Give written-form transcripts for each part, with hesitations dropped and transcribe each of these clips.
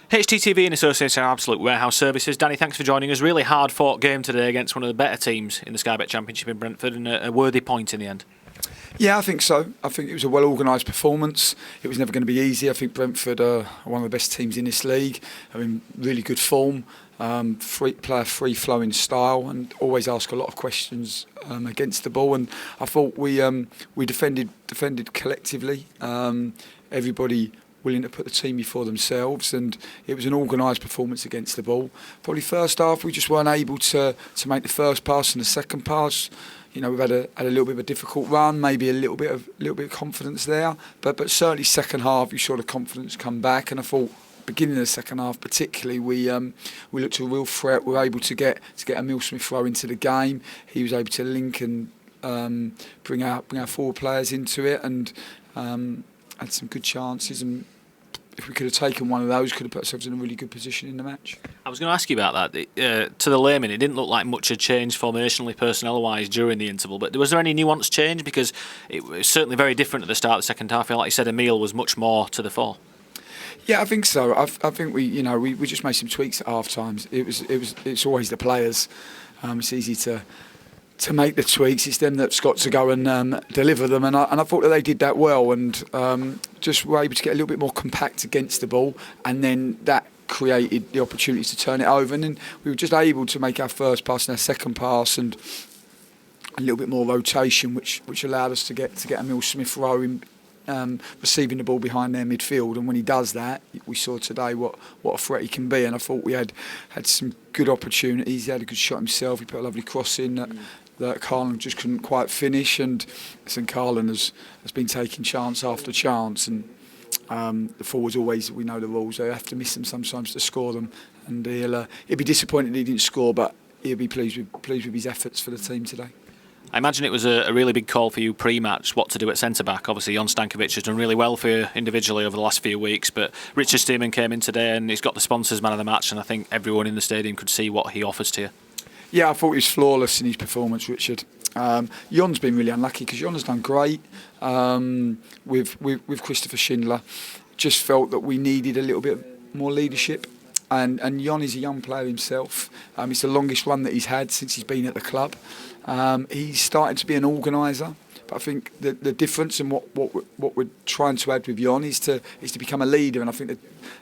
HTTV in association with Absolute Warehouse Services. Danny, thanks for joining us. Really hard fought game today against one of the better teams in the Sky Bet Championship in Brentford, and a worthy point in the end. Yeah, I think so. I think it was a well-organised performance. It was never going to be easy. I think Brentford are one of the best teams in this league. Are in really good form, free-flowing style, and always ask a lot of questions against the ball. And I thought we defended collectively. Everybody willing to put the team before themselves, and it was an organised performance against the ball. Probably first half we just weren't able to make the first pass and the second pass. You know, we've had a little bit of a difficult run, maybe a little bit of confidence there, but certainly second half you saw the confidence come back, and I thought beginning of the second half particularly we looked a real threat. We were able to get Emile Smith-Rowe into the game. He was able to link and bring our forward players into it, and had some good chances, and if we could have taken one of those, could have put ourselves in a really good position in the match. I was going to ask you about that. To the layman, it didn't look like much had changed formationally, personnel-wise, during the interval, but was there any nuance change? Because it was certainly very different at the start of the second half. Like you said, Emile was much more to the fore. Yeah, I think so. I think we just made some tweaks at half times. It's always the players. It's easy to make the tweaks. It's them that's got to go and deliver them, and I thought that they did that well, and just were able to get a little bit more compact against the ball, and then that created the opportunities to turn it over, and then we were just able to make our first pass and our second pass, and a little bit more rotation, which allowed us to get Emile Smith-Rowe in, receiving the ball behind their midfield, and when he does that, we saw today what a threat he can be. And I thought we had some good opportunities. He had a good shot himself. He put a lovely cross in that Carlin just couldn't quite finish, and St Carlin has been taking chance after chance, and the forwards always, we know the rules, they have to miss them sometimes to score them, and he'll be disappointed he didn't score, but he'll be pleased with his efforts for the team today. I imagine it was a really big call for you pre-match, what to do at centre-back. Obviously, Jon Stankovic has done really well for you individually over the last few weeks, but Richard Stearman came in today and he's got the sponsors man of the match, and I think everyone in the stadium could see what he offers to you. Yeah, I thought he was flawless in his performance, Richard. Jon's been really unlucky because Jon has done great with Christopher Schindler. Just felt that we needed a little bit more leadership. And Jon is a young player himself. It's the longest run that he's had since he's been at the club. He's starting to be an organiser, but I think the difference and what we're trying to add with Jon is to become a leader. And I think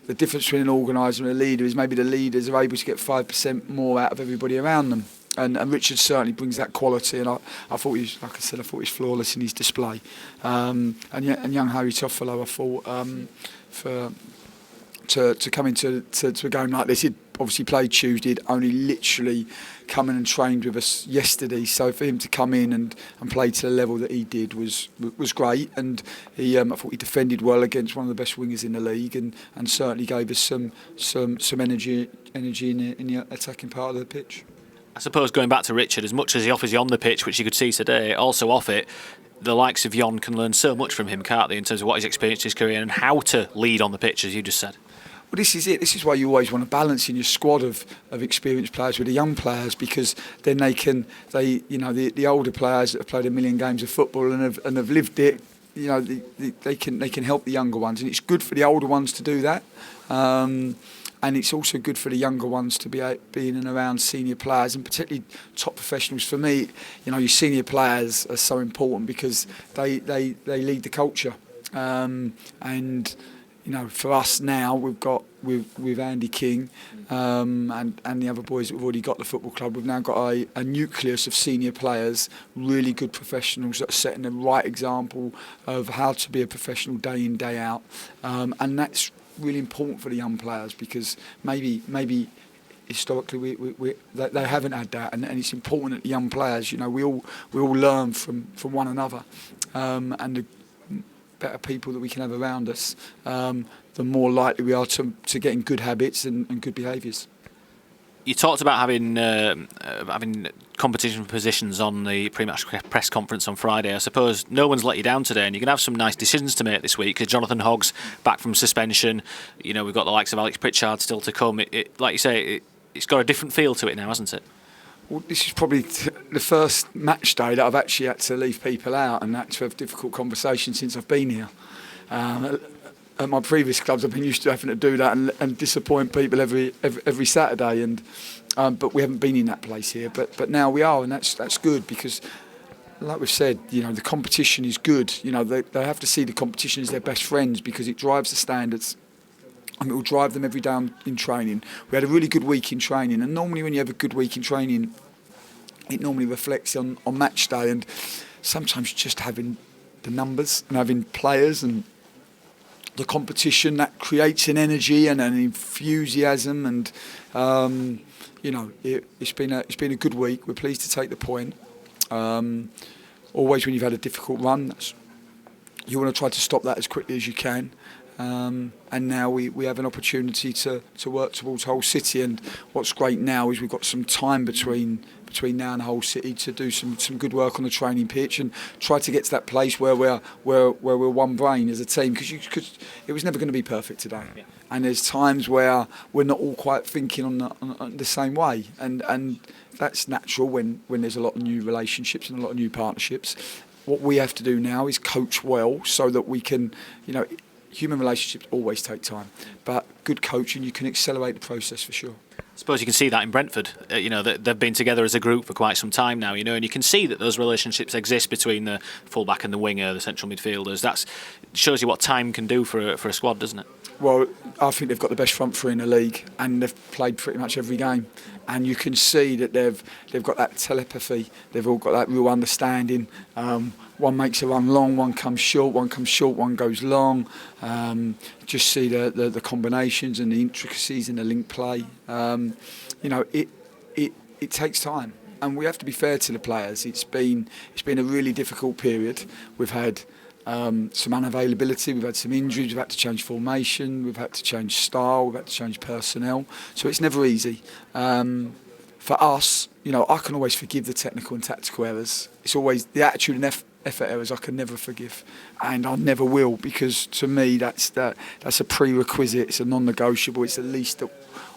the difference between an organiser and a leader is maybe the leaders are able to get 5% more out of everybody around them. And Richard certainly brings that quality. And I thought he was flawless in his display. And young Harry Toffolo, I thought to come into a game like this, he'd obviously played Tuesday, he'd only literally come in and trained with us yesterday, so for him to come in and play to the level that he did was great, and I thought he defended well against one of the best wingers in the league, and certainly gave us some energy in the attacking part of the pitch. I suppose going back to Richard, as much as he offers you on the pitch, which you could see today, also off it, the likes of Jon can learn so much from him, can't they, in terms of what he's experienced in his career and how to lead on the pitch, as you just said. Well, this is it. This is why you always want to balance in your squad of experienced players with the young players, because then the older players that have played a million games of football and have lived it, they can help the younger ones, and it's good for the older ones to do that. And it's also good for the younger ones to be in and around senior players, and particularly top professionals. For me, your senior players are so important because they lead the culture. And for us now, we've got with Andy King and the other boys that have already got the football club, we've now got a nucleus of senior players, really good professionals that are setting the right example of how to be a professional day in, day out. And that's really important for the young players, because maybe historically they haven't had that, and it's important that the young players, we all learn from one another, and the better people that we can have around us, the more likely we are to getting good habits and good behaviours. You talked about having competition for positions on the pre-match press conference on Friday. I suppose no one's let you down today, and you're going to have some nice decisions to make this week, because Jonathan Hogg's back from suspension. We've got the likes of Alex Pritchard still to come. Like you say, it's got a different feel to it now, hasn't it? Well, this is probably the first match day that I've actually had to leave people out and had to have difficult conversations since I've been here. at my previous clubs, I've been used to having to do that and disappoint people every Saturday, and but we haven't been in that place here. But now we are, and that's good because, like we've said, the competition is good. They have to see the competition as their best friends because it drives the standards. And it will drive them every day in training. We had a really good week in training, and normally when you have a good week in training, it normally reflects on match day. And sometimes just having the numbers and having players and the competition, that creates an energy and an enthusiasm. And it's been a good week. We're pleased to take the point. Always when you've had a difficult run, you want to try to stop that as quickly as you can. And now we have an opportunity to work towards Hull City, and what's great now is we've got some time between now and Hull City to do some good work on the training pitch and try to get to that place where we're one brain as a team, because it was never going to be perfect today. Yeah. And there's times where we're not all quite thinking on the same way, and that's natural when there's a lot of new relationships and a lot of new partnerships. What we have to do now is coach well so that we can, human relationships always take time, but good coaching, you can accelerate the process for sure. I suppose you can see that in Brentford. They've been together as a group for quite some time now, and you can see that those relationships exist between the fullback and the winger, the central midfielders. That shows you what time can do for a squad, doesn't it? Well, I think they've got the best front three in the league, and they've played pretty much every game. And you can see that they've got that telepathy. They've all got that real understanding. One makes a run long, one comes short, one goes long. Just see the combinations and the intricacies in the link play. It takes time, and we have to be fair to the players. It's been a really difficult period. We've had some unavailability, we've had some injuries, we've had to change formation, we've had to change style, we've had to change personnel. So it's never easy. For us, I can always forgive the technical and tactical errors. It's always the attitude and effort errors I can never forgive, and I never will, because to me that's a prerequisite, it's a non-negotiable, it's the least that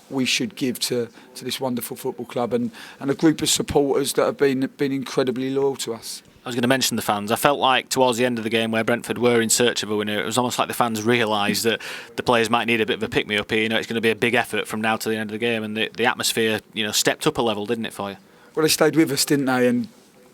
we should give to this wonderful football club and a group of supporters that have been incredibly loyal to us. I was going to mention the fans. I felt like towards the end of the game where Brentford were in search of a winner, it was almost like the fans realised that the players might need a bit of a pick-me-up here. It's going to be a big effort from now to the end of the game, and the atmosphere, stepped up a level, didn't it, for you? Well, they stayed with us, didn't they? And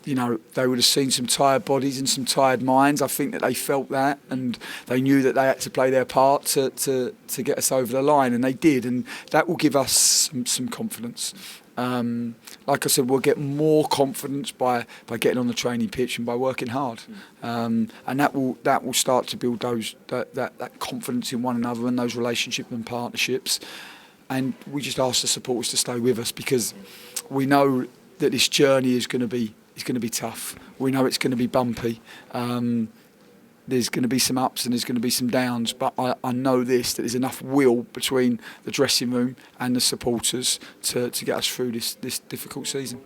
they would have seen some tired bodies and some tired minds. I think that they felt that, and they knew that they had to play their part to get us over the line, and they did, and that will give us some confidence. Like I said, we'll get more confidence by getting on the training pitch and by working hard, and that will start to build that confidence in one another and those relationships and partnerships. And we just ask the supporters to stay with us, because we know that this journey is going to be tough. We know it's going to be bumpy. There's going to be some ups and there's going to be some downs, but I know that there's enough will between the dressing room and the supporters to get us through this difficult season.